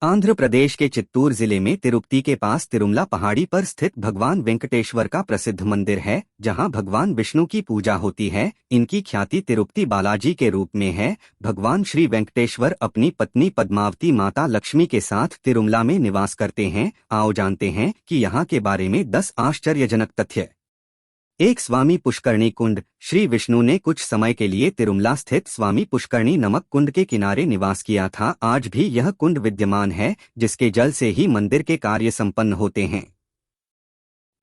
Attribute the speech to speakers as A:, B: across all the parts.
A: आंध्र प्रदेश के चित्तूर जिले में तिरुपति के पास तिरुमला पहाड़ी पर स्थित भगवान वेंकटेश्वर का प्रसिद्ध मंदिर है, जहां भगवान विष्णु की पूजा होती है। इनकी ख्याति तिरुपति बालाजी के रूप में है। भगवान श्री वेंकटेश्वर अपनी पत्नी पद्मावती माता लक्ष्मी के साथ तिरुमला में निवास करते हैं। आओ जानते हैं कि यहाँ के बारे में 10 आश्चर्यजनक तथ्य। एक स्वामी पुष्करणी कुंड। श्री विष्णु ने कुछ समय के लिए तिरुमला स्थित स्वामी पुष्करणी नमक कुंड के किनारे निवास किया था। आज भी यह कुंड विद्यमान है, जिसके जल से ही मंदिर के कार्य संपन्न होते हैं।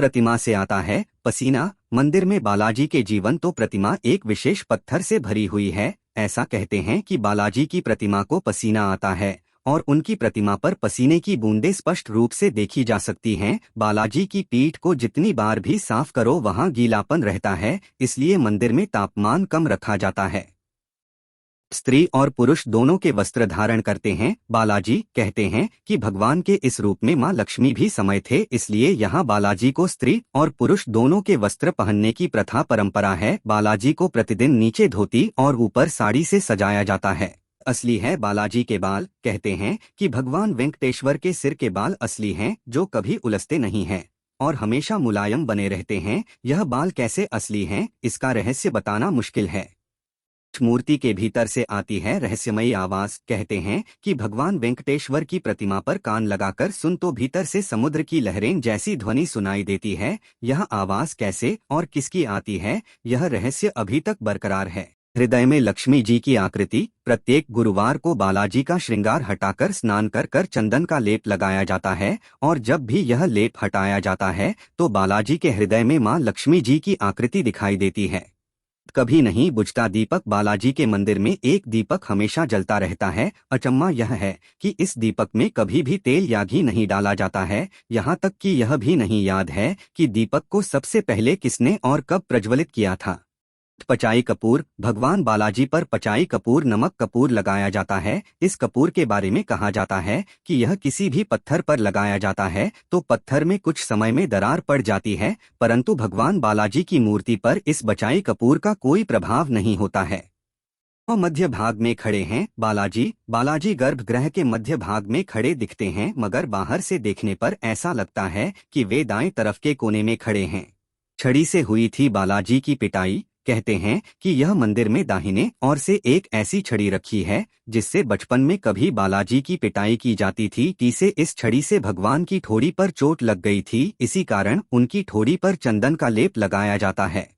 A: प्रतिमा से आता है पसीना। मंदिर में बालाजी के जीवंत प्रतिमा एक विशेष पत्थर से भरी हुई है। ऐसा कहते हैं कि बालाजी की प्रतिमा को पसीना आता है और उनकी प्रतिमा पर पसीने की बूंदें स्पष्ट रूप से देखी जा सकती हैं। बालाजी की पीठ को जितनी बार भी साफ करो वहां गीलापन रहता है, इसलिए मंदिर में तापमान कम रखा जाता है। स्त्री और पुरुष दोनों के वस्त्र धारण करते हैं। बालाजी कहते हैं कि भगवान के इस रूप में मां लक्ष्मी भी समय थे, इसलिए यहाँ बालाजी को स्त्री और पुरुष दोनों के वस्त्र पहनने की प्रथा परंपरा है। बालाजी को प्रतिदिन नीचे धोती और ऊपर साड़ी से सजाया जाता है। असली है बालाजी के बाल। कहते हैं कि भगवान वेंकटेश्वर के सिर के बाल असली हैं, जो कभी उलझते नहीं हैं और हमेशा मुलायम बने रहते हैं। यह बाल कैसे असली हैं, इसका रहस्य बताना मुश्किल है। मूर्ति के भीतर से आती है रहस्यमयी आवाज। कहते हैं कि भगवान वेंकटेश्वर की प्रतिमा पर कान लगाकर सुन तो भीतर से समुद्र की लहरें जैसी ध्वनि सुनाई देती है। यह आवाज कैसे और किसकी आती है, यह रहस्य अभी तक बरकरार है। हृदय में लक्ष्मी जी की आकृति। प्रत्येक गुरुवार को बालाजी का श्रृंगार हटाकर स्नान कर चंदन का लेप लगाया जाता है और जब भी यह लेप हटाया जाता है तो बालाजी के हृदय में मां लक्ष्मी जी की आकृति दिखाई देती है। कभी नहीं बुझता दीपक। बालाजी के मंदिर में एक दीपक हमेशा जलता रहता है। अचम्मा यह है कि इस दीपक में कभी भी तेल या घी नहीं डाला जाता है। यहाँ तक कि यह भी नहीं याद है कि दीपक को सबसे पहले किसने और कब प्रज्वलित किया था। पचाई कपूर। भगवान बालाजी पर पचाई कपूर नमक कपूर लगाया जाता है। इस कपूर के बारे में कहा जाता है कि यह किसी भी पत्थर पर लगाया जाता है तो पत्थर में कुछ समय में दरार पड़ जाती है, परंतु भगवान बालाजी की मूर्ति पर इस बचाई कपूर का कोई प्रभाव नहीं होता है। और मध्य भाग में खड़े हैं बालाजी गर्भगृह के मध्य भाग में खड़े दिखते हैं, मगर बाहर से देखने पर ऐसा लगता है कि वे दाएं तरफ के कोने में खड़े हैं। छड़ी से हुई थी बालाजी की पिटाई। कहते हैं कि यह मंदिर में दाहिने ओर से एक ऐसी छड़ी रखी है जिससे बचपन में कभी बालाजी की पिटाई की जाती थी। तीसरे इस छड़ी से भगवान की ठोड़ी पर चोट लग गई थी, इसी कारण उनकी ठोड़ी पर चंदन का लेप लगाया जाता है।